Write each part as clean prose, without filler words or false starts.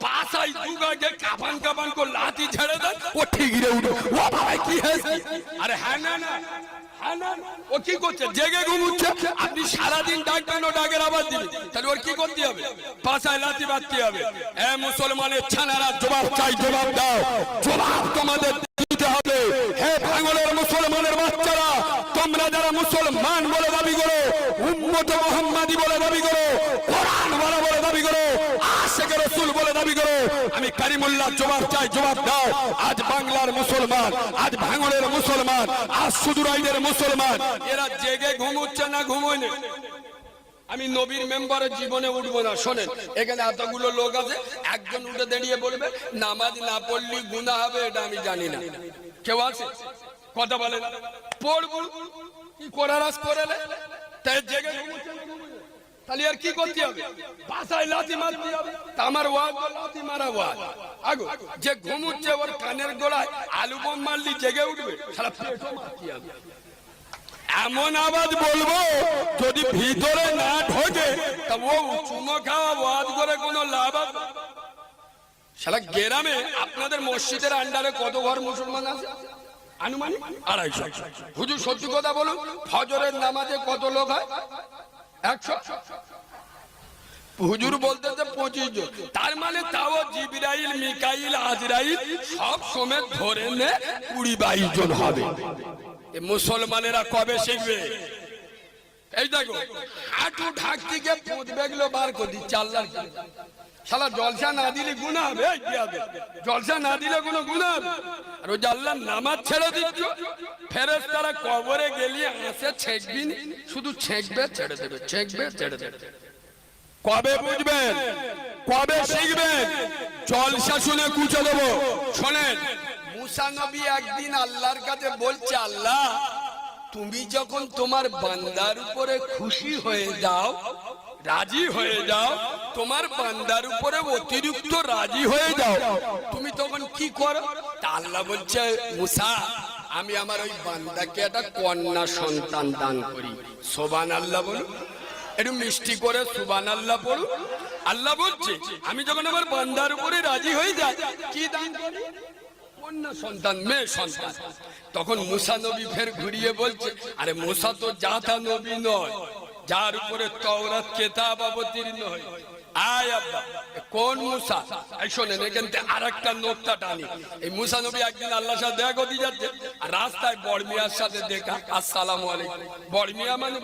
পাশাই দুগাকে কাফান কাফান করে লাঠি ছেড়ে দেন, ও ঠিক রে উঠো। ও ভাই কি হয়েছে? আরে হ্যাঁ না না হ্যাঁ না, ও কি করছে? জেগে ঘুমুচ্ছে। আপনি সারাদিন ডাকবেন, ও ডাকের আওয়াজ দিবেন, তাহলে ওর কি করতে হবে? পাশায় লাঠি বাঁধতে হবে। এ মুসলমানের ছানারা, জবাব চাই, জবাব দাও, জবাব তোমাদের দিতে হবে। হে ভাঙলের মুসলমানের বাচ্চারা, তোমরা যারা মুসলমান বলে দাবি করো, উম্মতে মুহাম্মাদি বলে দাবি করো, কোরআন ওয়ালা বলে দাবি করো, আশিকে রাসূল বলে দাবি করো, আমি কারিমুল্লাহ জবাব চাই, জবাব দাও। আজ বাংলার মুসলমান, আজ ভাঙলের মুসলমান, আজ সুদূরাইদের মুসলমান, এরা জেগে ঘুমুচ্ছে না ঘুমোয় না? আমি নবীর মেম্বারের জীবনে উঠবো না। শোনেন, এখানে এতগুলো লোক আছে, একজন উঠে দাঁড়িয়ে বলবে নামাজ না পড়লি গুনাহ হবে, এটা আমি জানি না। কেউ আছে? কথা বলেন। পড়বো কি করার আজ করে তাই জেগে ঘুমুচ্ছে না ঘুমোয় না? তাহলে আর কি করতে হবে? ভাষায় লাথি মারতে হবে। তা আমার ওয়াজ লাথি মারা ওয়াজ। আগো যে ঘুমুচ্ছে ওর কানের গোড়ায় আলু বোম মারলি জেগে উঠবে, সারা পেটও মারতে হবে। এমন আওয়াজ বলবো যদি ভিতরে না ঢোকে, তা ও চুমো খাওয়া ওয়াজ করে কোনো লাভ আছে? সারা গ্রামে আপনাদের মসজিদের আন্ডারে কত ঘর মুসলমান আছে? আনুমানিক 250। হুজুর সত্যি কথা বলুন, ফজরের নামাজে কত লোক হয়? 100। হুজুর বলতেছে 25 জন। তার মানে তাও জিবরাইল, মিকাইল, আজরাইল সব সমেত ধরে নে 20-22 জন হবে। মুসলমানেরা কবে শিখবে? এই দেখো, হাঁটু ঢাক থেকে পুঁতবে গুলো বার করে দিচ্ছে আল্লাহ। শালা জলসা না দিলে গুনাহ হবে, জলসা না দিলে কোনো গুনাহ হবে? আর ওই যে আল্লাহ নামাজ ছেড়ে দিচ্ছ, ফেরেশতারা কবরে গেলে আসে ছেঁকবি, শুধু ছেঁকবে ছেড়ে দেবে, ছেঁকবে ছেড়ে দেবে। কবে বুঝবেন? কবে শিখবেন? জলসা শুনে কুচে দেবো। শোনেন, মুসা নবী একদিন আল্লাহর কাছে বলছে, আল্লাহ তুমি যখন তোমার বান্দার উপরে খুশি হয়ে যাও, রাজি হয়ে যাও, তোমার বান্দার উপরে অতিরিক্ত রাজি হয়ে যাও, তুমি তখন কি করো? তা আল্লাহ বলছে, মুসা আমি আমার ওই বান্দাকে একটা কন্যা সন্তান দান করি। সুবহানাল্লাহ বলুন, একটু মিষ্টি করে সুবহানাল্লাহ পড়ুন। আল্লাহ বলছে আমি যখন আমার বান্দার উপরে রাজি হয়ে যাই, কি দান করি? কন্যা সন্তান, মেয়ে সন্তান। তখন মুসা নবী ফের ঘুরিয়ে বলছে, আরে মুসা তো জাতা নবী নয়, যার উপরে তাওরাত কিতাব অবতীর্ণ হয়। আয় আব্বা, কোন মুসা? এই শোনেন, এখান থেকে আরেকটা নোকতা টানি। এই মুসা নবী একদিন আল্লাহর সাথে দেখা করতে যাচ্ছে, আর রাস্তায় বড়মিয়ার সাথে দেখা। আসসালামু আলাইকুম। বড়মিয়া মানে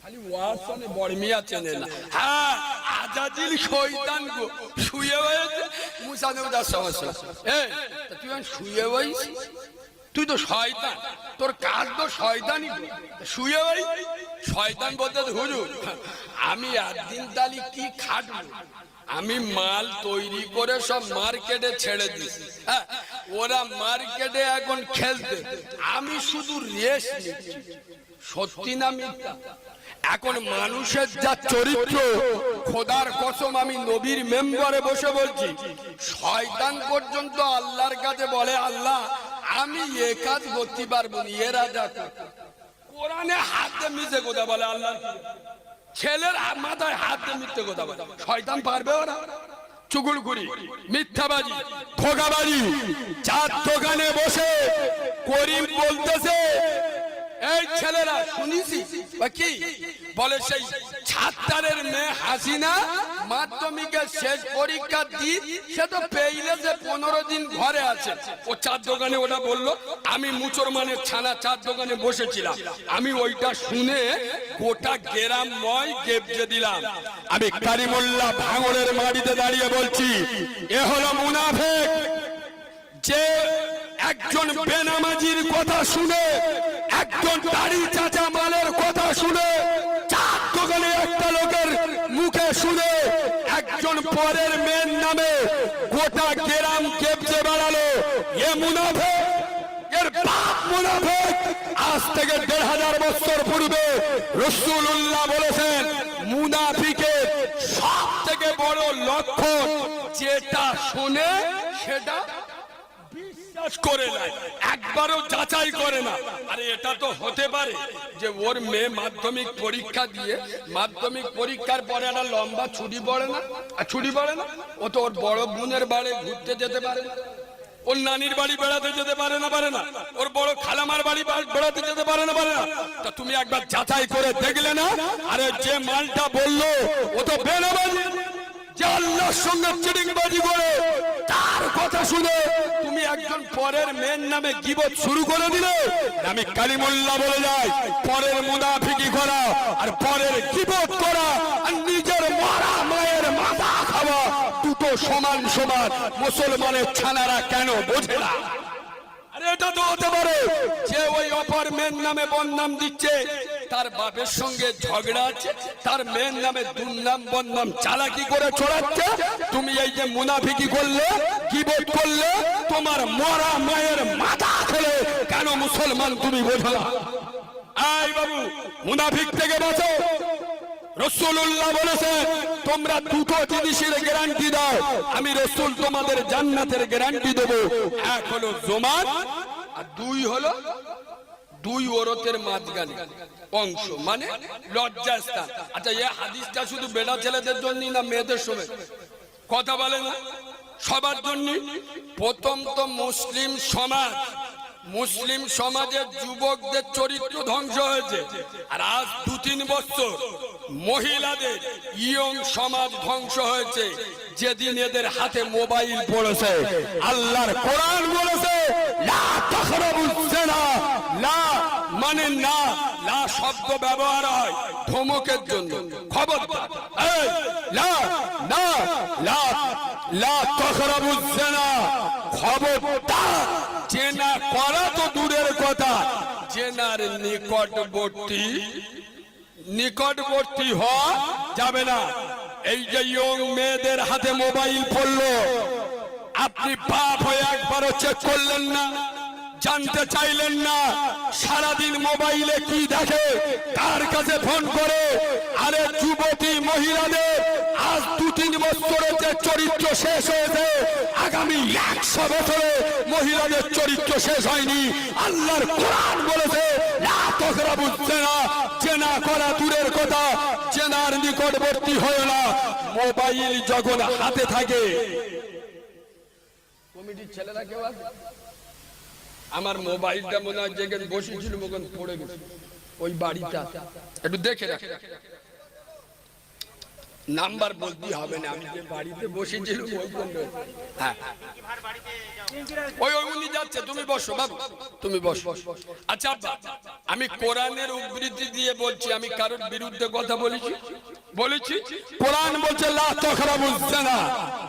খালি ওয়াজ শুনে বড়মিয়া চেনে না। হ্যাঁ, আজাজিল শয়তান গো শুয়ে হয়েছে। মুসা নবীর সমস্যা, এই তুই শুয়ে হইছিস, তুই তো শয়তান, তোর কাজ তো শয়তানি। শুয়ে হই শয়তান বলতে, হুজুর আমি একদিন তালি কি খাটবো, আমি মাল তৈরি করে সব মার্কেটে ছেড়ে দিছি। হ্যাঁ, ওরা মার্কেটে এখন খেলতে, আমি শুধু রেস্ট নিচ্ছি। সত্যি না মিথ্যা? এখন মানুষের যা চরিত্র, খোদার কসম আমি নবীর মেম্বারে বসে বলছি, শয়তান পর্যন্ত আল্লাহর কাছে বলে, আল্লাহ আমি এ কাজ করতে পারবো না, এরা যা কোরআনে হাতে মিশে কথা বলে, আল্লাহ ছেলের মাথায় হাতে মিথ্যে কথা বলে। শয়তান পারবে ওরা? চুগুলখুরি, মিথ্যাবাজি, ধোঁকাবাজি। চার দোকানে বসে করিম বলতেছে, এই ছেলেরা শুনিছি কি বলে, সেই ছাত্রের মেয়ে হাসিনা মাধ্যমিকের শেষ পরীক্ষা দিয়ে সে তো পেইলে যে 15 দিন ঘরে আছে। ও চার দোকানে ওটা বললো, আমি মুসলমানের ছানা চার দোকানে বসেছিলাম, আমি ওইটা শুনে গোটা গ্রামময় গেপজে দিলাম। আমি কারিমুল্লাহ ভাঙড়ের মাটিতে দাঁড়িয়ে বলছি, এ হলো মুনাফিক, যে একজন বেনামাজির কথা শুনে, একজন দাড়ি চাচা মালের কথা শুনে, চার দোকানে একটা লোকের মুখে শুনে একজন পরের মেয়ের নামে গোটা গ্রাম কেপচে বেড়ালো। এ মুনাফিক, এর বাপ মুনাফিক। আজ থেকে 1500 বছর পূর্বে রাসূলুল্লাহ বলেছেন, মুনাফিকের সব থেকে বড় লক্ষণ যেটা শুনে সেটা বিশ্বাস করে না, একবারও যাচাই করে না। আরে এটা তো হতে পারে যে ওর মেয়ে মাধ্যমিক পরীক্ষা দিয়ে মাধ্যমিক পরীক্ষার পরে একটা লম্বা ছুটি পড়ে না, ছুটি পড়ে না, ও তো ওর বড় বোনের বাড়ি ঘুরতে যেতে পারে না, ওর নানির বাড়ি বেড়াতে যেতে পারে না, ওর বড় খালামার বাড়ি বেড়াতে যেতে পারে না। তা তুমি একবার যাচাই করে দেখলে না? আরে যে মালটা বললো ও তো বেনামাজি, যে আল্লাহর সঙ্গে চিটিংবাজি করে, তার কথা শুনে তুমি একজন পরের মেয়ের নামে গীবত শুরু করে দিলে। আমি কালিমুল্লাহ বলে যাই, পরের মুনাফিকি করা আর পরের গীবত করা আর নিজের মরা মায়ের মাথা খাওয়া দুটো সমান সমান। মুসলমানের ছানারা কেন বোঝে না? আরে এটা তো হতে পারে যে ওই অপর মেয়ের নামে বদনাম দিচ্ছে, তার বাপের সঙ্গে ঝগড়া আছে, তার মেয়ের নামে দুর্নাম বদনাম চালাকি করে ছড়াচ্ছে। তুমি এই যে মুনাফিকি করলে, গীবত করলে, তোমার মরা মায়ের মাথা খেলে কেন মুসলমান তুমি বোঝো না? আই বাবু, মুনাফিক থেকে বাঁচো। রাসূলুল্লাহ বলেছে তোমরা দুটো জিনিসের গ্যারান্টি দাও, আমি রাসূল তোমাদের জান্নাতের গ্যারান্টি দেব। এক হলো জমান, আর দুই হলো দুই ওরতের মাঝখানে অংশ, মানে লজ্জাস্থান। আচ্ছা, এই হাদিসটা শুধু বেটা ছেলেদের জন্য না মেয়েদের সময় কথা বলে না? সবার জন্য। প্রথম তো মুসলিম সমাজের যুবকদের চরিত্র ধ্বংস হয়েছে, আর আজ 2-3 বছর মহিলাদের ইয়ং সমাজ ধ্বংস হয়েছে যেদিন এদের হাতে মোবাইল পড়েছে। আল্লাহর কোরআন বলেছে লা তাকরাবুজ জিনা, লা মানে না, লা শব্দ ব্যবহার হয় ধমকের জন্য, খবরদার। এই লা না, লা লা তাকরাবুজ জিনা, খবরদার। জেনা করা তো দূরের কথা, জেনার নিকটবর্তী হওয়া যাবে না। এই যে ইয়ং মেয়েদের হাতে মোবাইল পড়লো, আপনি বাপ হয়ে একবারও চেক করলেন না? জানতে চাইলেন না সারাদিন মোবাইলে কি দেখে, কার কাছে ফোন করে? আরে যুবতী মহিলাদের আজ 2-3 বছরের যে চরিত্র শেষ হয়েছে, আগামী 100 বছরে মহিলাদের চরিত্র শেষ হয়নি। আল্লাহর কোরআন বলেছে লা তাকরাবুজ জিনা, জেনা করা দূরের কথা, জেনার নিকটবর্তী হয় না। মোবাইল যখন হাতে থাকে, কমিটির ছেলেরা কেউ আছে? আমার মোবাইলটা মনে হয় যেখানে বসেছিল ওখানে পড়ে গেছে, ওই বাড়িটা একটু দেখে রাখ। নাম্বার বলতে হবে না, আমি যে বাড়িতে বসেছিলাম হ্যাঁ ওই উনি যাচ্ছে, তুমি বসো বাবু, তুমি বসো। আচ্ছা, আমি কোরআনের উদ্ধৃতি দিয়ে বলছি, আমি কারোর বিরুদ্ধে কথা বলেছি? কোরআন বলছে লা তাকরাবুজ জিনা,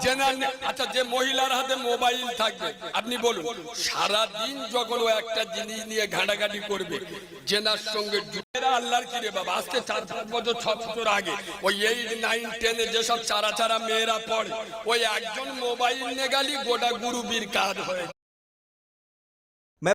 জেনা। আচ্ছা, যে মহিলার হাতে মোবাইল থাকবে, আপনি বলুন সারা দিন যখন ও একটা জিনিস নিয়ে ঘাটাঘাটি করবে, জেনার সঙ্গে আল্লাহর কি রে বাবা, আজকে 4-5 বছর 6 বছর আগে ওই 8, 9, 10 যেসব চারা মেয়েরা পড়ে, ওই একজন মোবাইল নিয়ে গেলি গোটা গ্রুপের কাজ হয়ে